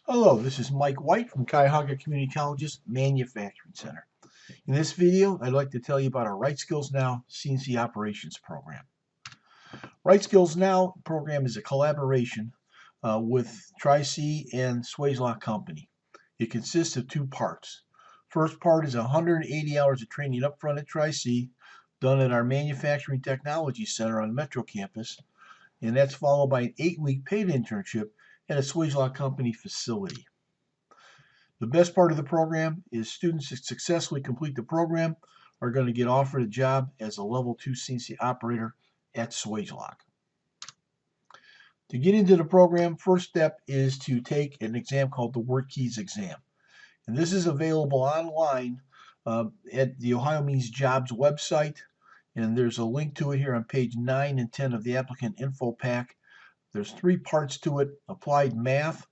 Hello, this is Mike White from Cuyahoga Community College's Manufacturing Center. In this video, I'd like to tell you about our Right Skills Now CNC Operations Program. Right Skills Now program is a collaboration with Tri-C and Swagelok Company. It consists of two parts. First part is 180 hours of training up front at Tri-C, done at our Manufacturing Technology Center on Metro Campus, and that's followed by an 8-week paid internship at a Swagelok Company facility. The best part of the program is students that successfully complete the program are going to get offered a job as a level 2 CNC operator at Swagelok. To get into the program, first step is to take an exam called the Work Keys exam. And this is available online at the Ohio Means Jobs website. And there's a link to it here on page 9 and 10 of the applicant info pack. There's 3 parts to it: applied math,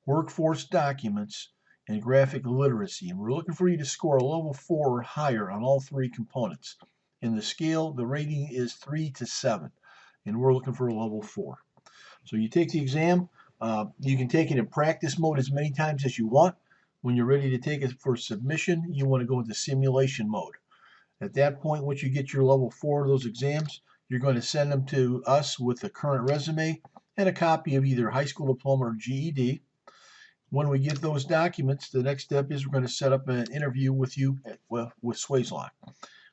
workforce documents, and graphic literacy. And we're looking for you to score a level 4 or higher on all 3 components. In the scale, the rating is 3 to 7, and we're looking for a level 4. So you take the exam. You can take it in practice mode as many times as you want. When you're ready to take it for submission, you want to go into simulation mode. At that point, once you get your level 4 of those exams, you're going to send them to us with a current resume and a copy of either high school diploma or GED. When we get those documents, the next step is we're going to set up an interview with you with Swagelok.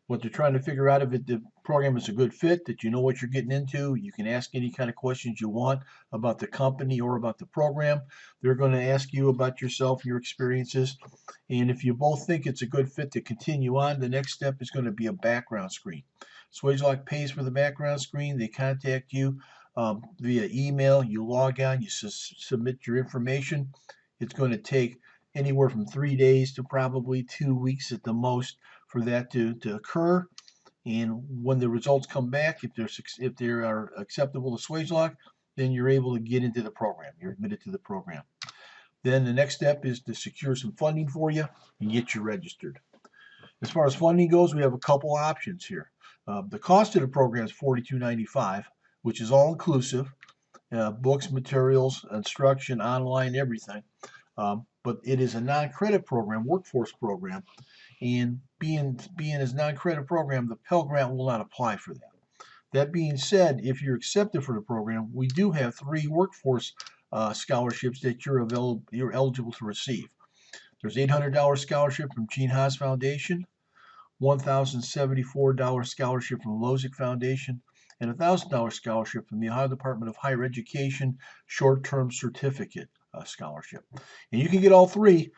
What they're trying to figure out if the program is a good fit, that you know what you're getting into. You can ask any kind of questions you want about the company or about the program. They're going to ask you about yourself, your experiences. And if you both think it's a good fit to continue on, the next step is going to be a background screen. Swagelok pays for the background screen. They contact you via email. You log on, you submit your information. It's going to take anywhere from 3 days to probably 2 weeks at the most for that to occur. And when the results come back, if they are acceptable to Swagelok, then you're able to get into the program. You're admitted to the program. Then the next step is to secure some funding for you and get you registered. As far as funding goes, we have a couple options here. The cost of the program is $42.95, which is all inclusive. Books, materials, instruction, online, everything. But it is a non-credit program, workforce program, and being as non-credit program, the Pell Grant will not apply for that. That being said, if you're accepted for the program, we do have 3 workforce scholarships that you're eligible to receive. There's $800 scholarship from Gene Haas Foundation, $1,074 scholarship from Lozic Foundation, and a $1,000 scholarship from the Ohio Department of Higher Education Short-Term Certificate Scholarship. And you can get all 3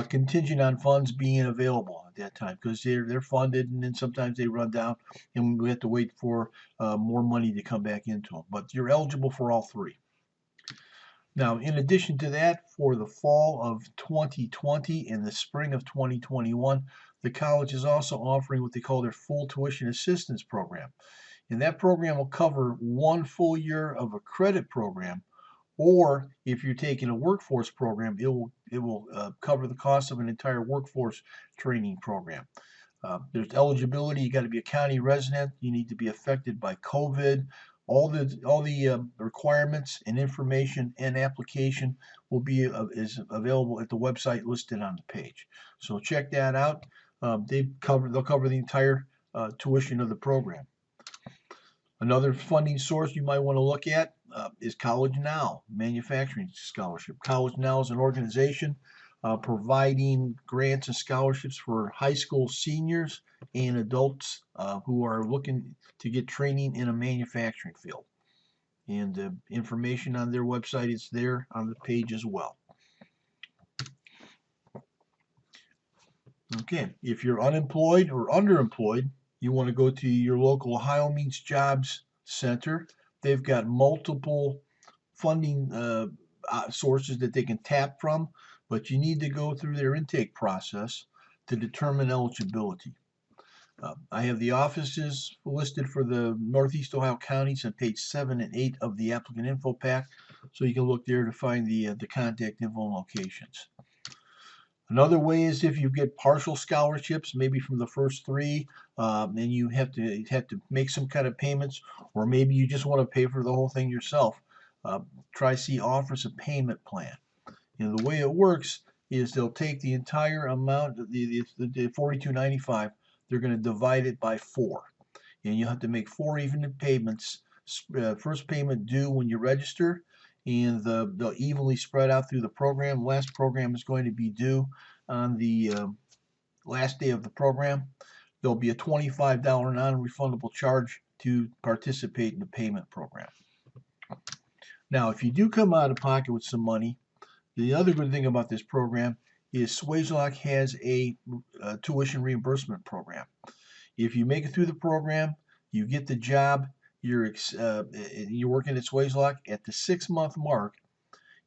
contingent on funds being available at that time, because they're funded, and then sometimes they run down and we have to wait for more money to come back into them. But you're eligible for all 3. Now, in addition to that, for the fall of 2020 and the spring of 2021, the college is also offering what they call their full tuition assistance program. And that program will cover 1 full year of a credit program, or if you're taking a workforce program, it will cover the cost of an entire workforce training program. There's eligibility. You got to be a county resident. You need to be affected by COVID. All the requirements and information and application will be is available at the website listed on the page. So check that out. They'll cover the entire tuition of the program. Another funding source you might want to look at is College Now Manufacturing Scholarship. College Now is an organization providing grants and scholarships for high school seniors and adults who are looking to get training in a manufacturing field. And the information on their website is there on the page as well. Okay, if you're unemployed or underemployed, you want to go to your local Ohio Means Jobs Center. They've got multiple funding sources that they can tap from, but you need to go through their intake process to determine eligibility. I have the offices listed for the Northeast Ohio counties on page 7 and 8 of the applicant info pack, so you can look there to find the contact info and locations. Another way is if you get partial scholarships, maybe from the first 3, and you have to make some kind of payments, or maybe you just want to pay for the whole thing yourself. Tri-C offers a payment plan. And the way it works is they'll take the entire amount, the $42.95, they're going to divide it by 4. And you have to make 4 even payments. First payment due when you register, and they'll evenly spread out through the program. Last program is going to be due on the last day of the program. There'll be a $25 non-refundable charge to participate in the payment program. Now, if you do come out of pocket with some money, the other good thing about this program is Swagelok has a tuition reimbursement program. If you make it through the program, you get the job, you're working at Swagelok at the 6-month mark.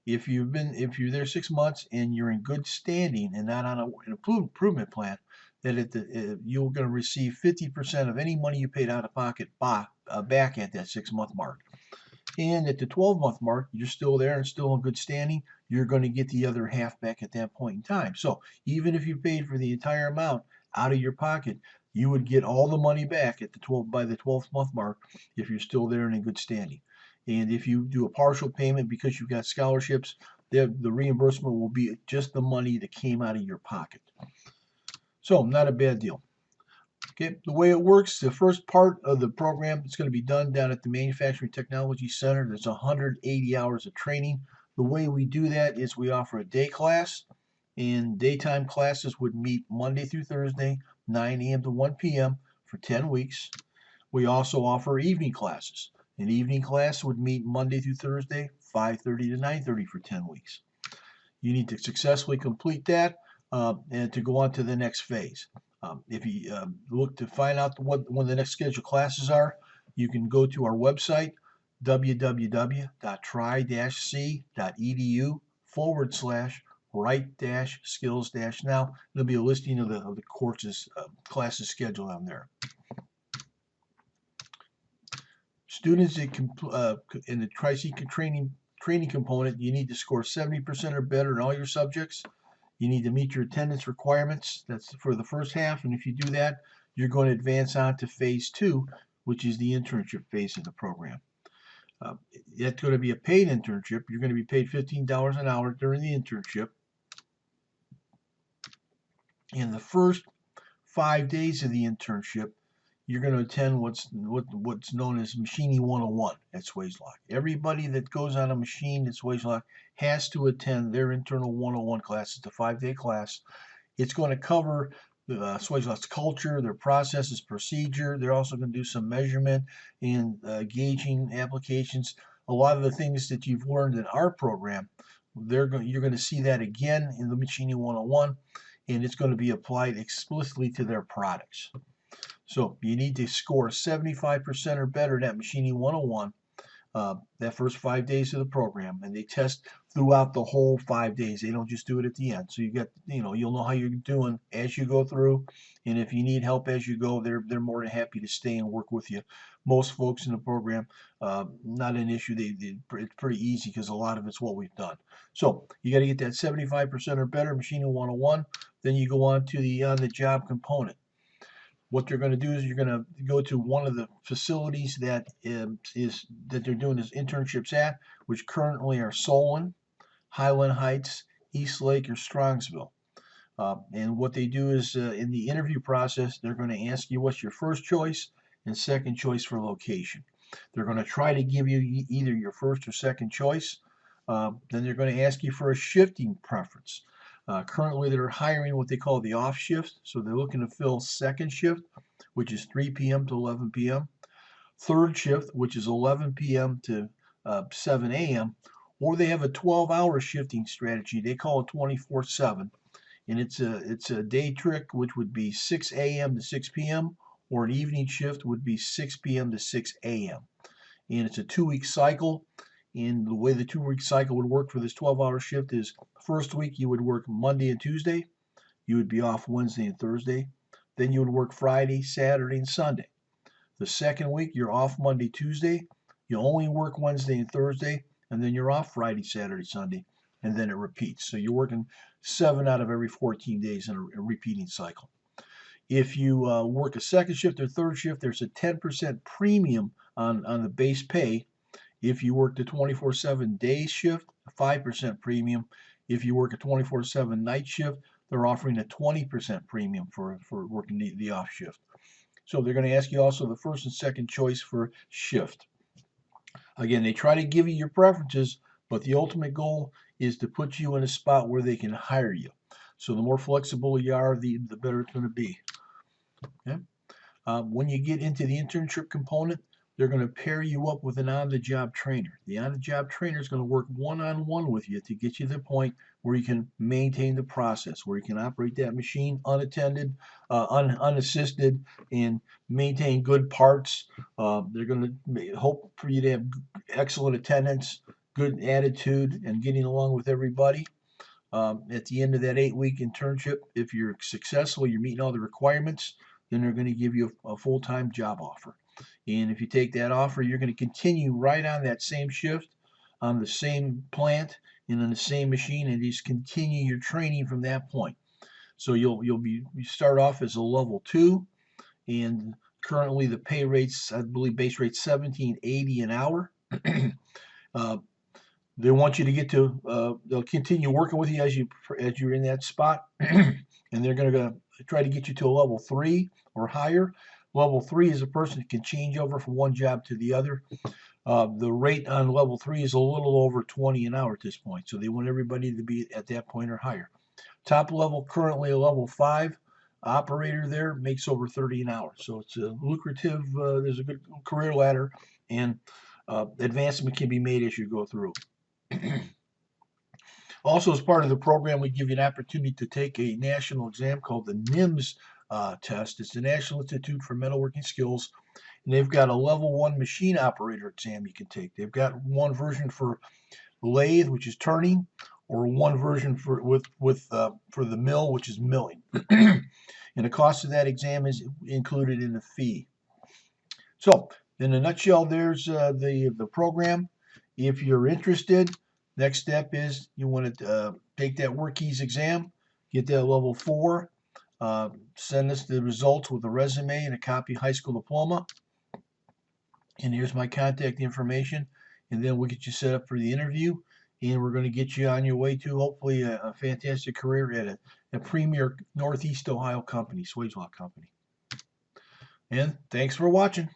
If you're there 6 months and you're in good standing and not on an improvement plan, that you're going to receive 50% of any money you paid out of pocket back at that 6-month mark. And at the 12-month mark, you're still there and still in good standing, you're going to get the other half back at that point in time. So even if you paid for the entire amount out of your pocket, you would get all the money back at by the 12th month mark if you're still there and in good standing. And if you do a partial payment because you've got scholarships, the reimbursement will be just the money that came out of your pocket. So not a bad deal. Okay, the way it works, the first part of the program is going to be done down at the Manufacturing Technology Center. There's 180 hours of training. The way we do that is we offer a day class, and daytime classes would meet Monday through Thursday, 9 a.m. to 1 p.m. for 10 weeks. We also offer evening classes. An evening class would meet Monday through Thursday, 5:30 to 9:30 for 10 weeks. You need to successfully complete that and to go on to the next phase. If you look to find out when the next scheduled classes are, you can go to our website, www.try-c.edu/right-skills-now. There'll be a listing of the courses, classes scheduled on there. Students that in the Tri-C training component, you need to score 70% or better in all your subjects. You need to meet your attendance requirements. That's for the first half, and if you do that, you're going to advance on to phase 2, which is the internship phase of the program. That's going to be a paid internship. You're going to be paid $15 an hour during the internship. In the first 5 days of the internship, you're going to attend what's known as Machining 101 at Swagelok. Everybody that goes on a machine at Swagelok has to attend their internal 101 class. It's a 5-day class. It's going to cover Swagelok's culture, their processes, procedure. They're also going to do some measurement and gauging applications. A lot of the things that you've learned in our program, you're going to see that again in the Machining 101, and it's going to be applied explicitly to their products. So you need to score 75% or better in that Machining 101 that first 5 days of the program, and they test throughout the whole 5 days. They don't just do it at the end. So you'll know how you're doing as you go through, and if you need help as you go, they're more than happy to stay and work with you. Most folks in the program, not an issue. It's pretty easy because a lot of it's what we've done. So you got to get that 75% or better Machining 101. Then you go on to the on-the-job component. What you're going to do is you're going to go to one of the facilities that they're doing this internships at, which currently are Solon, Highland Heights, Eastlake, or Strongsville. And what they do is in the interview process, they're going to ask you what's your first choice and second choice for location. They're going to try to give you either your first or second choice. Then they're going to ask you for a shifting preference. Currently, they're hiring what they call the off shift, so they're looking to fill second shift, which is 3 p.m. to 11 p.m., third shift, which is 11 p.m. to 7 a.m., or they have a 12-hour shifting strategy. They call it 24/7, and it's a day trick, which would be 6 a.m. to 6 p.m., or an evening shift would be 6 p.m. to 6 a.m., and it's a 2-week cycle. And the way the 2-week cycle would work for this 12-hour shift is first week you would work Monday and Tuesday. You would be off Wednesday and Thursday. Then you would work Friday, Saturday, and Sunday. The second week you're off Monday, Tuesday. You only work Wednesday and Thursday, and then you're off Friday, Saturday, Sunday, and then it repeats. So you're working 7 out of every 14 days in a repeating cycle. If you work a second shift or third shift, there's a 10% premium on the base pay. If you work the 24/7 day shift, a 5% premium. If you work a 24/7 night shift, they're offering a 20% premium for working the off shift. So they're going to ask you also the first and second choice for shift. Again, they try to give you your preferences, but the ultimate goal is to put you in a spot where they can hire you. So the more flexible you are, the better it's going to be. Okay? When you get into the internship component, they're going to pair you up with an on-the-job trainer. The on-the-job trainer is going to work one-on-one with you to get you to the point where you can maintain the process, where you can operate that machine unattended, unassisted, and maintain good parts. They're going to hope for you to have excellent attendance, good attitude, and getting along with everybody. At the end of that 8-week internship, if you're successful, you're meeting all the requirements, then they're going to give you a full-time job offer. And if you take that offer, you're going to continue right on that same shift, on the same plant, and on the same machine, and just continue your training from that point. So you start off as a level 2, and currently the pay rates, I believe base rate $17.80 an hour. They want you to get to, they'll continue working with you as you're in that spot, and they're going to try to get you to a level 3 or higher. Level 3 is a person that can change over from one job to the other. The rate on level 3 is a little over $20 an hour at this point, so they want everybody to be at that point or higher. Top level, currently a level 5 operator there, makes over $30 an hour. So it's a lucrative, there's a good career ladder, and advancement can be made as you go through. Also, as part of the program, we give you an opportunity to take a national exam called the NIMS test. It's the National Institute for Metalworking Skills, and they've got a level 1 machine operator exam you can take. They've got one version for lathe, which is turning, or one version for the mill, which is milling. And the cost of that exam is included in the fee. So, in a nutshell, there's the program. If you're interested, next step is you want to take that WorkKeys exam, get that level 4, send us the results with a resume and a copy of high school diploma. And here's my contact information, and then we'll get you set up for the interview, and we're going to get you on your way to hopefully a fantastic career at a premier Northeast Ohio company, Swagelok Company. And thanks for watching.